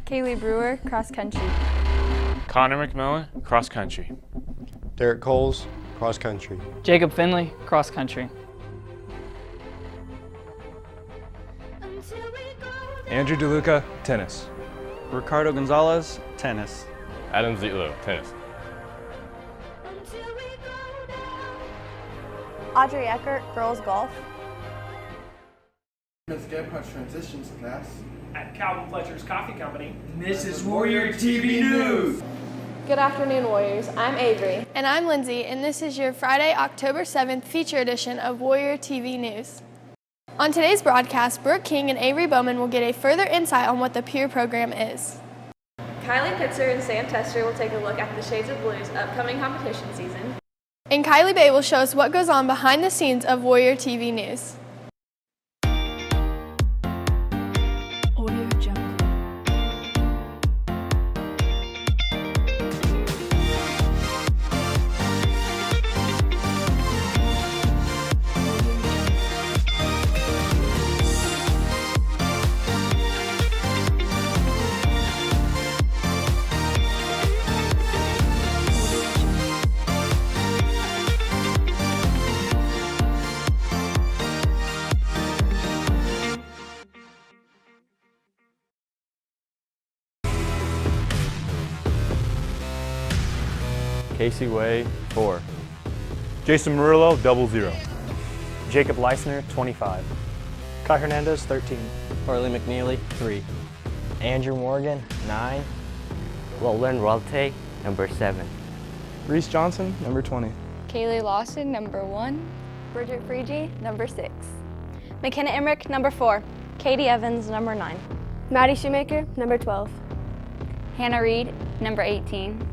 Kaylee Brewer, cross country. Connor McMillan, cross country. Derek Coles, cross country. Jacob Finley, cross country. Andrew DeLuca, tennis. Ricardo Gonzalez, tennis. Adam Zietlow, tennis. Audrey Eckert, girls golf. Ms. Gephardt's transitions class. At Calvin Fletcher's Coffee Company. This is Warrior TV News. Good afternoon, Warriors. I'm Avery. And I'm Lindsay, and this is your Friday, October 7th feature edition of Warrior TV News. On today's broadcast, Brooke King and Avery Bowman will get a further insight on what the peer program is. Kylie Pitzer and Sam Tester will take a look at the Shades of Blue's upcoming competition season. And Kylie Bay will show us what goes on behind the scenes of Warrior TV News. Casey Way, 4. Jason Murillo, 00. Jacob Leisner, 25. Kai Hernandez, 13. Harley McNeely, 3. Andrew Morgan, 9. Lolan Rolte, number 7. Reese Johnson, number 20. Kaylee Lawson, number 1. Bridget Freege, number 6. McKenna Emmerich, number 4. Katie Evans, number 9. Maddie Shoemaker, number 12. Hannah Reed, number 18.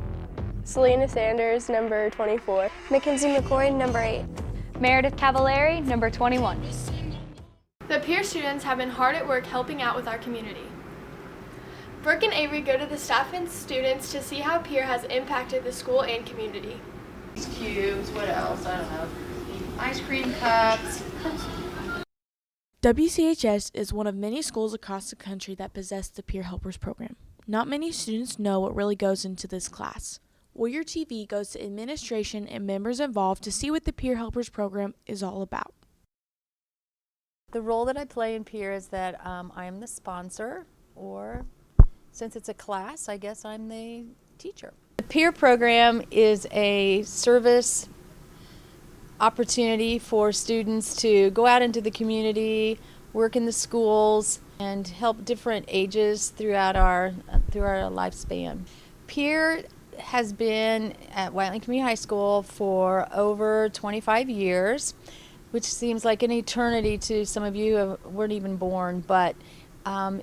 Selena Sanders, number 24. Mackenzie McCoy, number 8. Meredith Cavallari, number 21. The peer students have been hard at work helping out with our community. Brooke and Avery go to the staff and students to see how peer has impacted the school and community. These cubes, what else? I don't know. Ice cream cups. WCHS is one of many schools across the country that possess the Peer Helpers program. Not many students know what really goes into this class. Warrior TV goes to administration and members involved to see what the Peer Helpers program is all about. The role that I play in peer is that I am the sponsor, or since it's a class, I guess I'm the teacher. The peer program is a service opportunity for students to go out into the community, work in the schools, and help different ages throughout our lifespan. Peer has been at Whiteland Community High School for over 25 years, which seems like an eternity to some of you who weren't even born, but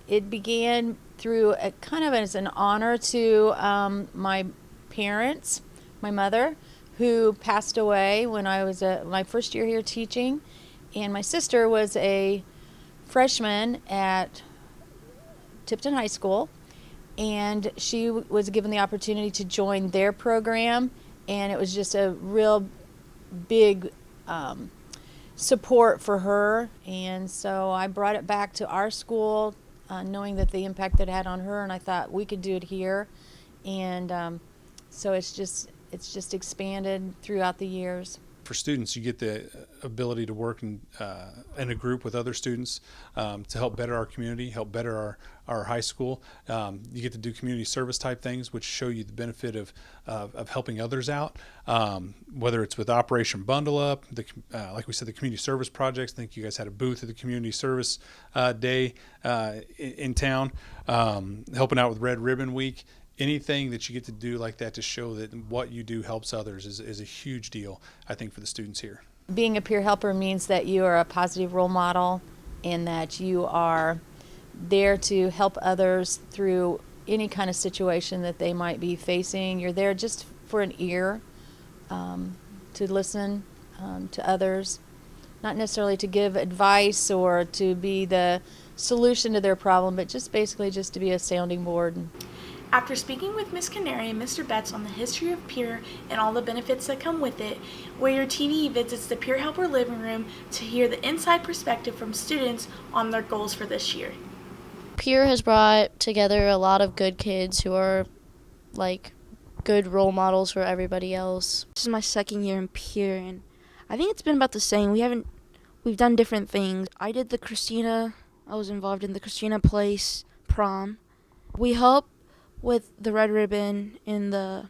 it began through a kind of as an honor to my parents, my mother, who passed away when I was my first year here teaching, and my sister was a freshman at Tipton High School, and she was given the opportunity to join their program, and it was just a real big support for her. And so I brought it back to our school, knowing that the impact that it had on her, and I thought we could do it here. And so it's just expanded throughout the years. For students, you get the ability to work in a group with other students to help better our community, help better our high school. You get to do community service type things, which show you the benefit of helping others out, whether it's with Operation Bundle Up, like we said, the community service projects. I think you guys had a booth at the community service day in town, helping out with Red Ribbon Week. Anything that you get to do like that to show that what you do helps others is a huge deal, I think, for the students here. Being a peer helper means that you are a positive role model and that you are there to help others through any kind of situation that they might be facing. You're there just for an ear, to listen to others, not necessarily to give advice or to be the solution to their problem, but just basically just to be a sounding board. After speaking with Ms. Canary and Mr. Betts on the history of peer and all the benefits that come with it, Warrior TV visits the Peer Helper Living Room to hear the inside perspective from students on their goals for this year. Peer has brought together a lot of good kids who are like good role models for everybody else. This is my second year in Peer, and I think it's been about the same. We've done different things. I was involved in the Christina Place prom. We help with the Red Ribbon in the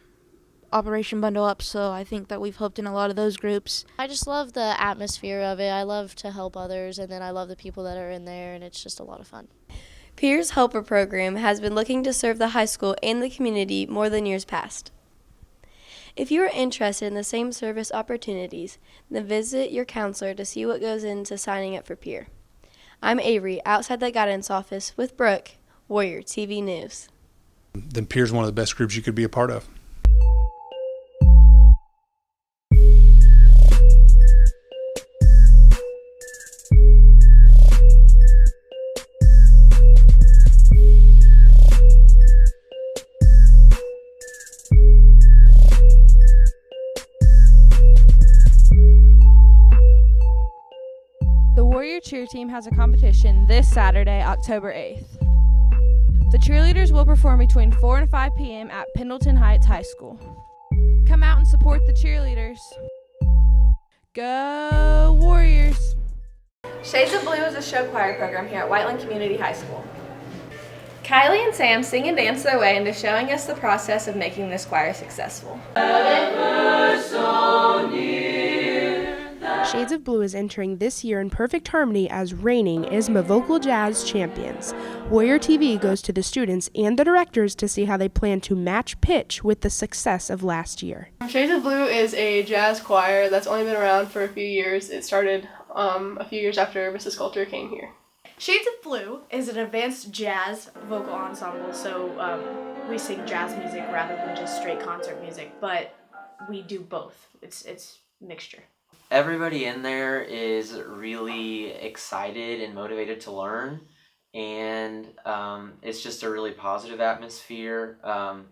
Operation Bundle Up, so I think that we've helped in a lot of those groups. I just love the atmosphere of it. I love to help others, and then I love the people that are in there, and it's just a lot of fun. Peer's Helper Program has been looking to serve the high school and the community more than years past. If you are interested in the same service opportunities, then visit your counselor to see what goes into signing up for Peer. I'm Avery, outside the guidance office with Brooke, Warrior TV News. Then Peer's one of the best groups you could be a part of. The Warrior Cheer Team has a competition this Saturday, October 8th. The cheerleaders will perform between 4 and 5 p.m. at Pendleton Heights High School. Come out and support the cheerleaders. Go Warriors! Shades of Blue is a show choir program here at Whiteland Community High School. Kylie and Sam sing and dance their way into showing us the process of making this choir successful. Shades of Blue is entering this year in perfect harmony as reigning ISMA Vocal Jazz champions. Warrior TV goes to the students and the directors to see how they plan to match pitch with the success of last year. Shades of Blue is a jazz choir that's only been around for a few years. It started a few years after Mrs. Coulter came here. Shades of Blue is an advanced jazz vocal ensemble, so we sing jazz music rather than just straight concert music, but we do both. It's mixture. Everybody in there is really excited and motivated to learn, and it's just a really positive atmosphere.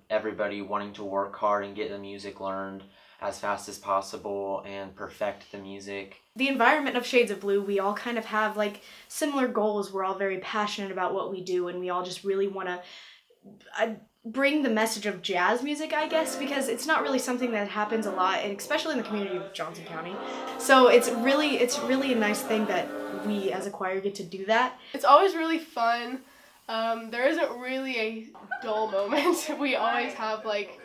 Everybody wanting to work hard and get the music learned as fast as possible and perfect the music. The environment of Shades of Blue, we all kind of have like similar goals. We're all very passionate about what we do, and we all just really want to bring the message of jazz music, I guess, because it's not really something that happens a lot, and especially in the community of Johnson County. So it's really a nice thing that we as a choir get to do that. It's always really fun. There isn't really a dull moment. We always have like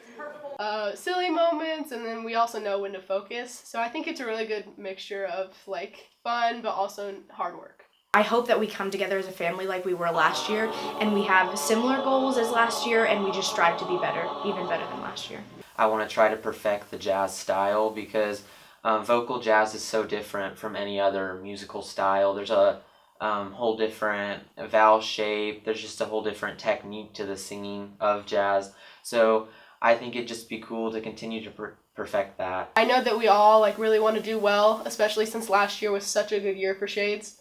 silly moments, and then we also know when to focus. So I think it's a really good mixture of like fun but also hard work. I hope that we come together as a family like we were last year, and we have similar goals as last year, and we just strive to be better, even better than last year. I want to try to perfect the jazz style because vocal jazz is so different from any other musical style. There's a whole different vowel shape. There's just a whole different technique to the singing of jazz. So I think it'd just be cool to continue to perfect that. I know that we all like really want to do well, especially since last year was such a good year for Shades.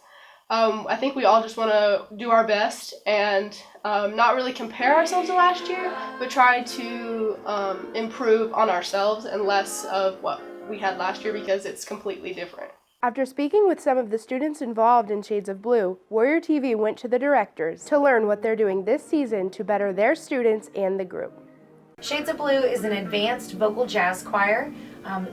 I think we all just want to do our best and not really compare ourselves to last year, but try to improve on ourselves and less of what we had last year because it's completely different. After speaking with some of the students involved in Shades of Blue, Warrior TV went to the directors to learn what they're doing this season to better their students and the group. Shades of Blue is an advanced vocal jazz choir.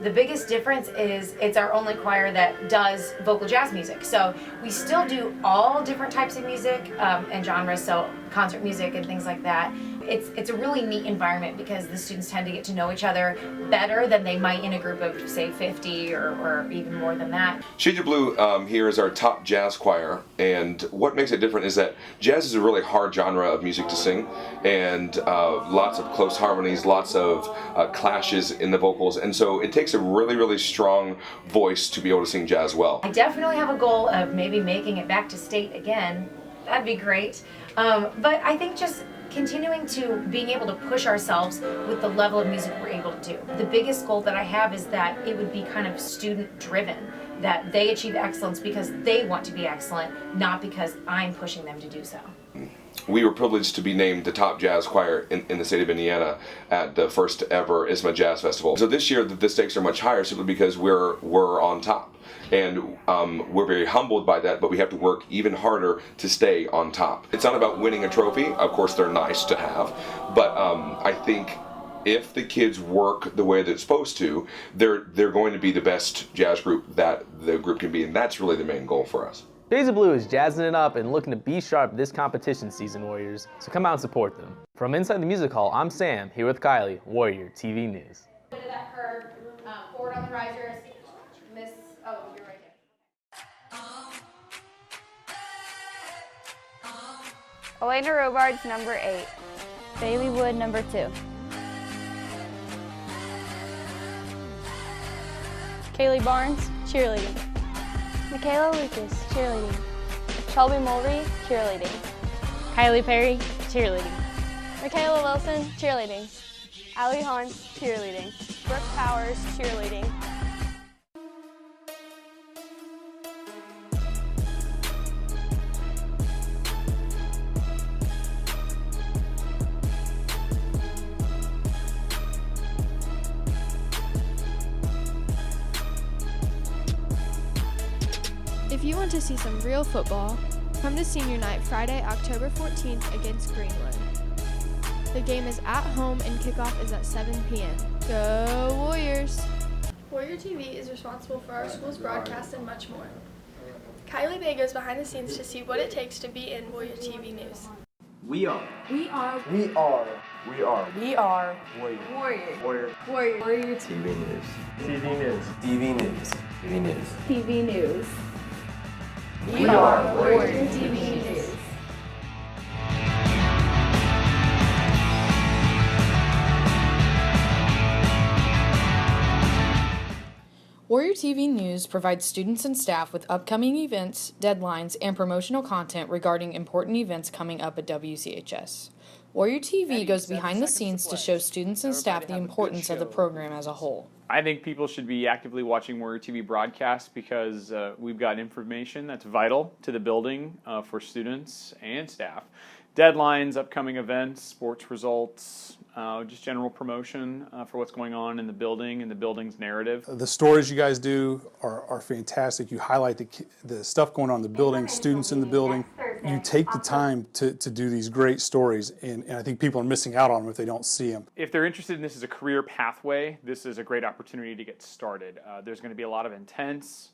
The biggest difference is it's our only choir that does vocal jazz music. So we still do all different types of music and genres, so concert music and things like that. It's a really neat environment because the students tend to get to know each other better than they might in a group of, say, 50 or even more than that. Shades of Blue here is our top jazz choir, and what makes it different is that jazz is a really hard genre of music to sing, and lots of close harmonies, lots of clashes in the vocals, and so it takes a really, really strong voice to be able to sing jazz well. I definitely have a goal of maybe making it back to state again. That'd be great. But I think just continuing to being able to push ourselves with the level of music we're able to do. The biggest goal that I have is that it would be kind of student driven, that they achieve excellence because they want to be excellent, not because I'm pushing them to do so. we were privileged to be named the top jazz choir in the state of Indiana at the first ever ISMA Jazz Festival. So this year the stakes are much higher simply because we're on top. And we're very humbled by that, but we have to work even harder to stay on top. It's not about winning a trophy. Of course, they're nice to have, but I think if the kids work the way they're supposed to, they're going to be the best jazz group that the group can be, and that's really the main goal for us. Shades of Blue is jazzing it up and looking to be sharp this competition season, Warriors, so come out and support them. From inside the music hall, I'm Sam, here with Kylie, Warrior TV News. That curve, forward on the riser, miss, oh, you're right there. Elena Robards, number 8. Bailey Wood, number 2. Kaylee Barnes, cheerleading. Michaela Lucas, cheerleading. Shelby Mulry, cheerleading. Kylie Perry, cheerleading. Michaela Wilson, cheerleading. Allie Hans, cheerleading. Brooke Powers, cheerleading. If you want to see some real football, come to senior night Friday, October 14th against Greenwood. The game is at home and kickoff is at 7 p.m. Go Warriors! Warrior TV is responsible for our school's broadcast and much more. Kylie Bay goes behind the scenes to see what it takes to be in Warrior TV News. We are. We are. We are. We are. We are. Warrior. Warrior. Warrior. Warrior. Warrior TV News. TV News. TV News. TV News. TV News. We are Warrior TV News. Warrior TV News provides students and staff with upcoming events, deadlines, and promotional content regarding important events coming up at WCHS. Warrior TV goes behind the scenes to show students and staff the importance of the program as a whole. I think people should be actively watching Warrior TV broadcasts because we've got information that's vital to the building for students and staff. Deadlines, upcoming events, sports results, just general promotion for what's going on in the building and the building's narrative. The stories you guys do are fantastic. You highlight the stuff going on in the building, students in the building. You take the time to do these great stories, and I think people are missing out on them if they don't see them. If they're interested in this as a career pathway, this is a great opportunity to get started. There's going to be a lot of intense,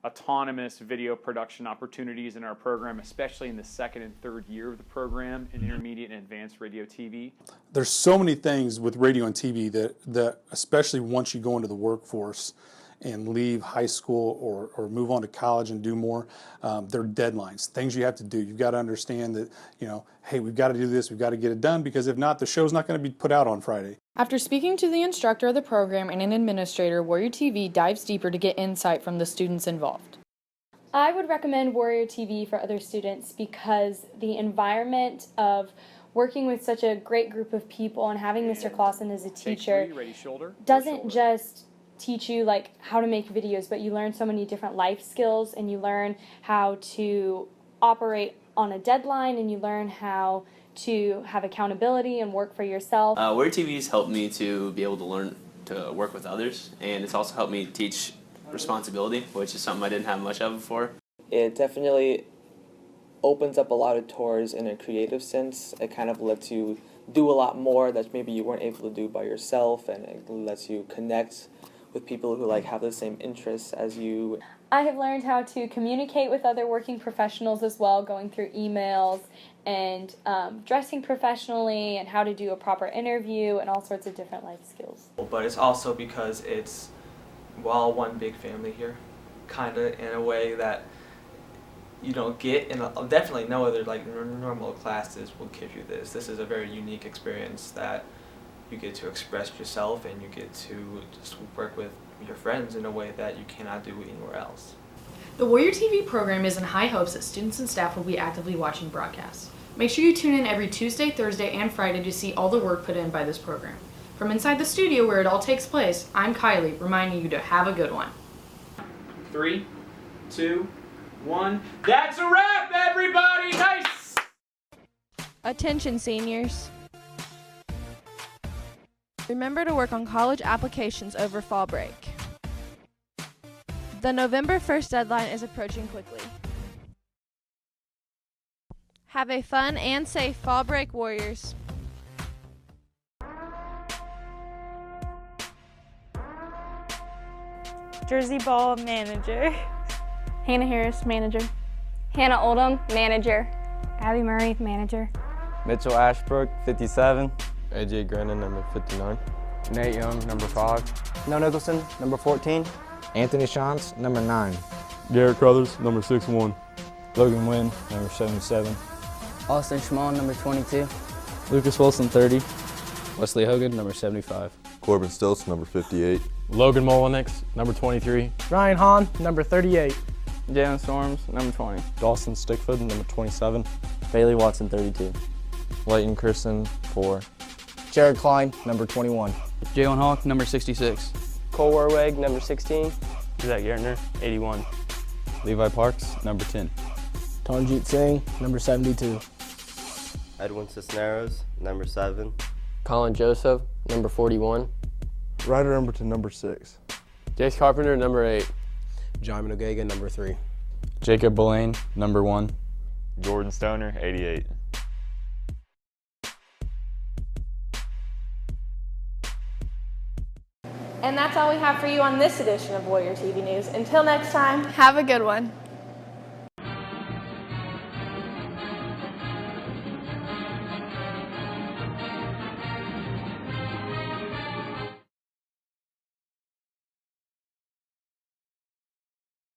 autonomous video production opportunities in our program, especially in the second and third year of the program in intermediate and advanced radio TV. There's so many things with radio and TV that especially once you go into the workforce and leave high school or move on to college and do more, there are deadlines, things you have to do. You've got to understand that, hey, we've got to do this, we've got to get it done, because if not, the show's not going to be put out on Friday. After speaking to the instructor of the program and an administrator, Warrior TV dives deeper to get insight from the students involved. I would recommend Warrior TV for other students because the environment of working with such a great group of people and having Mr. Clausen as a teacher doesn't just teach you like how to make videos, but you learn so many different life skills, and you learn how to operate on a deadline, and you learn how to have accountability and work for yourself. Warrior TV has helped me to be able to learn to work with others, and it's also helped me teach responsibility, which is something I didn't have much of before. It definitely opens up a lot of doors in a creative sense. It kind of lets you do a lot more that maybe you weren't able to do by yourself, and it lets you connect with people who have the same interests as you. I have learned how to communicate with other working professionals as well, going through emails and dressing professionally and how to do a proper interview and all sorts of different life skills. But it's also because we're all one big family here, kind of in a way that you don't get in definitely no other normal classes will give you this. This is a very unique experience that you get to express yourself, and you get to just work with your friends in a way that you cannot do anywhere else. The Warrior TV program is in high hopes that students and staff will be actively watching broadcasts. Make sure you tune in every Tuesday, Thursday, and Friday to see all the work put in by this program. From inside the studio where it all takes place, I'm Kylie, reminding you to have a good one. 3, 2, 1. That's a wrap, everybody! Nice! Attention seniors. Remember to work on college applications over fall break. The November 1st deadline is approaching quickly. Have a fun and safe fall break, Warriors. Jersey Ball Manager. Hannah Harris, manager. Hannah Oldham, manager. Abby Murray, manager. Mitchell Ashbrook, 57. AJ Grennan, number 59. Nate Young, number 5. Noah Nicholson, number 14. Anthony Shantz, number 9. Garrett Crothers, number 61. Logan Wynn, number 77. Austin Schmall, number 22. Lucas Wilson, 30. Wesley Hogan, number 75. Corbin Stilts, number 58. Logan Molinix, number 23. Ryan Hahn, number 38. Jalen Storms, number 20. Dawson Stickford, number 27. Bailey Watson, 32. Leighton Kirsten, 4. Jared Klein, number 21. Jalen Hawk, number 66. Cole Warweg, number 16. Zach Gertner, 81. Levi Parks, number 10. Tanjeet Singh, number 72. Edwin Cisneros, number 7. Colin Joseph, number 41. Ryder Emberton, number 6. Jace Carpenter, number 8. John O'Gagan, number 3. Jacob Belaine, number 1. Jordan Stoner, 88. And that's all we have for you on this edition of Warrior TV News. Until next time, have a good one.